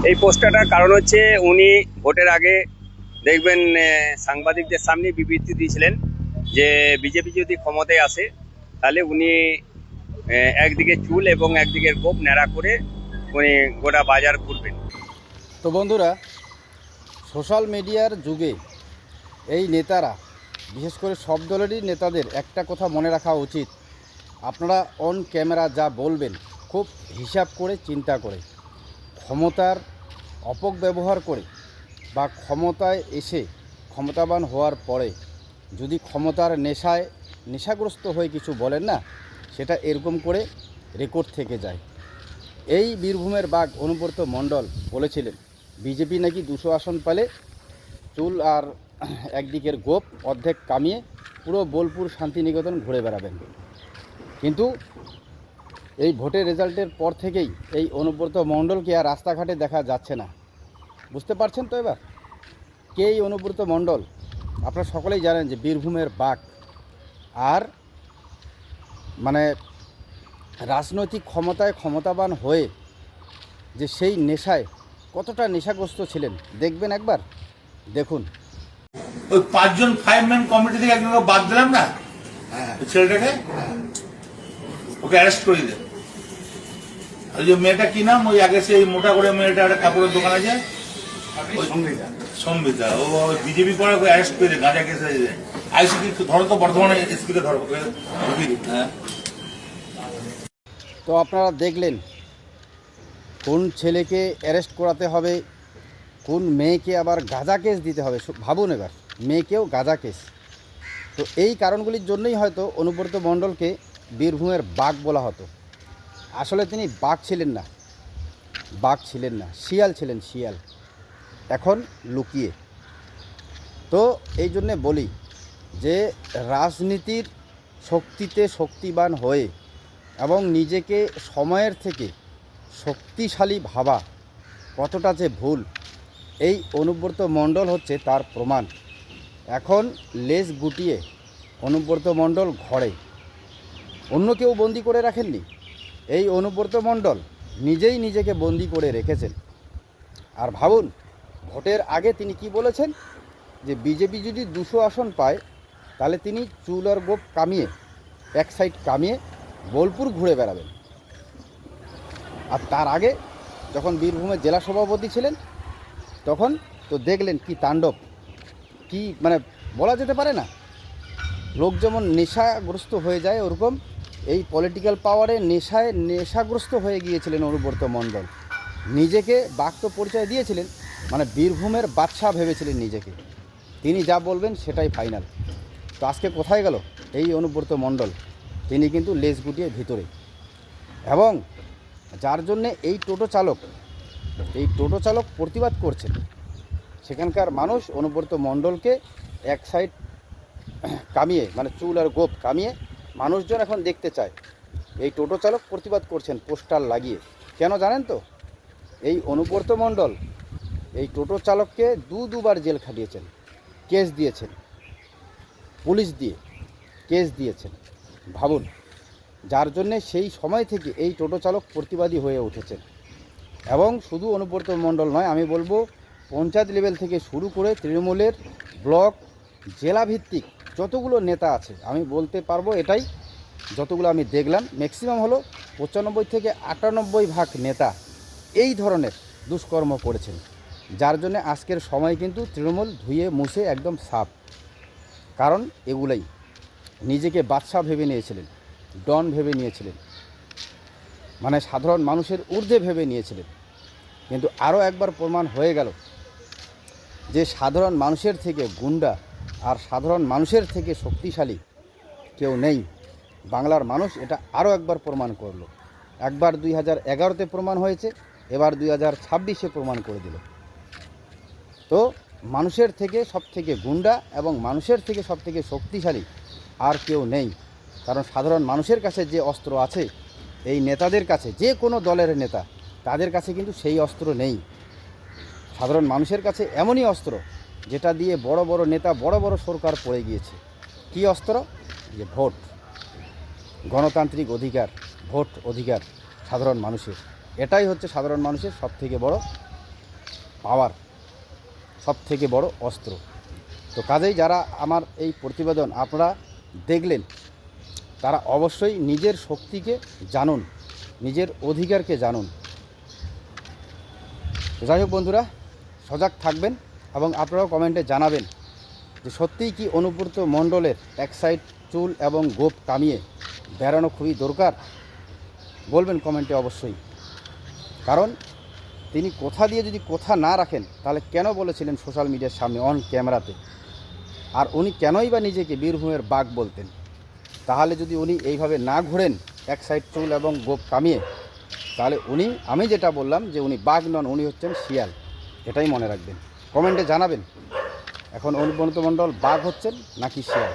এই পোস্টারটার কারণ হচ্ছে উনি ভোটের আগে দেখবেন সাংবাদিকদের সামনে বিবৃতি দিয়েছিলেন যে বিজেপি যদি ক্ষমতায় আসে তাহলে উনি একদিকে চুল এবং একদিকের গোপ ন্যাড়া করে উনি গোটা বাজার ঘুরবেন। তো বন্ধুরা, সোশ্যাল মিডিয়ার যুগে এই নেতারা, বিশেষ করে সব দলেরই নেতাদের একটা কথা মনে রাখা উচিত, আপনারা অন ক্যামেরা যা বলবেন খুব হিসাব করে চিন্তা করে, ক্ষমতার অপব্যবহার করে বা ক্ষমতায় এসে ক্ষমতাবান হওয়ার পরে যদি ক্ষমতার নেশাগ্রস্ত হয়ে কিছু বলেন না, সেটা এরকম করে রেকর্ড থেকে যায়। এই বীরভূমের বাঘ অনুব্রত মণ্ডল বলেছিলেন বিজেপি নাকি 200 আসন পেলে চুল আর একদিকের গোপ অর্ধেক কামিয়ে পুরো বোলপুর শান্তিনিকেতন ঘুরে বেড়াবেন। কিন্তু এই ভোটের রেজাল্টের পর থেকেই এই অনুব্রত মণ্ডলকে আর রাস্তাঘাটে দেখা যাচ্ছে না। বুঝতে পারছেন তো এবার কে এই অনুব্রত মণ্ডল? আপনারা সকলেই জানেন যে বীরভূমের বাঘ, আর মানে রাজনৈতিক ক্ষমতাবান হয়ে যে সেই নেশায় কতটা নেশাগ্রস্ত ছিলেন দেখবেন, একবার দেখুন। ওই 5 জন 5 ম্যান কমিটি থেকে একজনকে বাদ দিলাম না, ছেলেটাকে ওকে অ্যারেস্ট করে দিলেন। আর যে মেয়েটা কি নাম, ওই আগে সেই মোটা করে মেয়েটা একটা কাপড়ের দোকান আছে, সম্বিতা, ও বিজেপি করে অ্যারেস্ট করে দেয়, গাঁজা কেসে আইসিপি ধরো তো, বর্ধমানে এসপিকে ধরো। হ্যাঁ, তো আপনারা দেখলেন কোন ছেলেকে অ্যারেস্ট করাতে হবে, কোন মেয়েকে আবার গাঁজা কেস দিতে হবে। ভাবুন এবার, মেয়েকেও গাঁজা কেস। তো এই কারণগুলির জন্যই হয়তো অনুব্রত মণ্ডলকে বীরভূমের বাঘ বলা হতো। আসলে তিনি বাঘ ছিলেন না, শিয়াল ছিলেন, শিয়াল, এখন লুকিয়ে। তো এই জন্যে বলি যে রাজনীতির শক্তিতে শক্তিবান হয়ে এবং নিজেকে সময়ের থেকে শক্তিশালী ভাবা কতটা যে ভুল, এই অনুব্রত মণ্ডল হচ্ছে তার প্রমাণ। এখন লেজ গুটিয়ে অনুব্রত মণ্ডল ঘরে, অন্য কেউ বন্দি করে রাখেননি, এই অনুব্রত মণ্ডল নিজেই নিজেকে বন্দি করে রেখেছেন। আর ভাবুন, ভোটের আগে তিনি কি বলেছেন, যে বিজেপি যদি 200 আসন পায় তাহলে তিনি চুল আর গোপ কামিয়ে, এক সাইড কামিয়ে বোলপুর ঘুরে বেড়াবেন। আর তার আগে যখন বীরভূমের জেলা সভাপতি ছিলেন তখন তো দেখলেন কি তাণ্ডব, কি মানে বলা যেতে পারে না। লোক যেমন নেশাগ্রস্ত হয়ে যায়, ওরকম এই পলিটিক্যাল পাওয়ারে নেশাগ্রস্ত হয়ে গিয়েছিলেন অনুব্রত মণ্ডল। নিজেকে বাঘ তো পরিচয় দিয়েছিলেন, মানে বীরভূমের বাদশা ভেবেছিলেন নিজেকে, তিনি যা বলবেন সেটাই ফাইনাল। তো আজকে কোথায় গেল এই অনুব্রত মণ্ডল? তিনি কিন্তু লেজ গুটিয়ে ভিতরে। এবং যার জন্যে এই টোটো চালক প্রতিবাদ করছেন, সেখানকার মানুষ অনুব্রত মণ্ডলকে এক সাইড কামিয়ে, মানে চুল আর গোপ কামিয়ে মানুষজন এখন দেখতে চায়। এই টোটো চালক প্রতিবাদ করছেন পোস্টার লাগিয়ে। কেন জানেন তো? এই অনুব্রত মণ্ডল এই টোটো চালককে দুবার জেল খাটিয়েছেন, কেস দিয়েছেন, পুলিশ দিয়ে কেস দিয়েছেন। ভাবুন, যার জন্যে সেই সময় থেকে এই টোটো চালক প্রতিবাদী হয়ে উঠেছেন। এবং শুধু অনুব্রত মণ্ডল নয়, আমি বলবো পঞ্চায়েত লেভেল থেকে শুরু করে তৃণমূলের ব্লক, জেলা ভিত্তিক যতগুলো নেতা আছে, আমি বলতে পারবো এটাই, যতগুলো আমি দেখলাম ম্যাক্সিমাম হলো 95 থেকে 98% নেতা এই ধরনের দুষ্কর্ম করেছেন। যার জন্য আজকের সময় কিন্তু তৃণমূল ধুয়ে মুছে একদম সাফ। কারণ এগুলাই, নিজেকে বাদশা ভেবে নিয়েছিলেন, ডন ভেবে নিয়েছিলেন, মানে সাধারণ মানুষের ঊর্ধ্বে ভেবে নিয়েছিলেন। কিন্তু আরও একবার প্রমাণ হয়ে গেল যে সাধারণ মানুষের থেকে গুন্ডা আর সাধারণ মানুষের থেকে শক্তিশালী কেউ নেই। বাংলার মানুষ এটা আরও একবার প্রমাণ করলো। একবার 2011-তে প্রমাণ হয়েছে, এবার 2026-এ প্রমাণ করে দিল। তো মানুষের থেকে সব থেকে গুন্ডা এবং মানুষের থেকে সব থেকে শক্তিশালী আর কেউ নেই। কারণ সাধারণ মানুষের কাছে যে অস্ত্র আছে, এই নেতাদের কাছে, যে কোনো দলের নেতা, তাদের কাছে কিন্তু সেই অস্ত্র নেই। সাধারণ মানুষের কাছে এমনই অস্ত্র যেটা দিয়ে বড় বড় নেতা, বড় বড় সরকার পড়ে গিয়েছে। কী অস্ত্র? যে ভোট, গণতান্ত্রিক অধিকার, ভোট অধিকার সাধারণ মানুষের। এটাই হচ্ছে সাধারণ মানুষের সবথেকে বড় পাওয়ার, সব থেকে বড় অস্ত্র। তো কাজেই যারা আমার এই প্রতিবেদন আপনারা দেখলেন তারা অবশ্যই নিজের শক্তিকে জানুন, নিজের অধিকারকে জানুন। যাই হোক বন্ধুরা, সজাগ থাকবেন এবং আপনারাও কমেন্টে জানাবেন যে সত্যিই কি অনুব্রত মণ্ডলের এক সাইড চুল এবং গোঁফ কামিয়ে বেড়ানো খুবই দরকার? বলবেন কমেন্টে অবশ্যই। কারণ তিনি কথা দিয়ে যদি কথা না রাখেন তাহলে কেন বলেছিলেন সোশ্যাল মিডিয়ার সামনে অন ক্যামেরাতে? আর উনি কেনই বা নিজেকে বীরভূমের বাঘ বলতেন? তাহলে যদি উনি এইভাবে না ঘোরেন এক সাইড চুল এবং গোঁফ কামিয়ে, তাহলে উনি, আমি যেটা বললাম যে উনি বাঘ নন, উনি হচ্ছেন শিয়াল। এটাই মনে রাখবেন, কমেন্টে জানাবেন এখন অনুব্রত মণ্ডল বাঘ হচ্ছেন নাকি শিয়াল।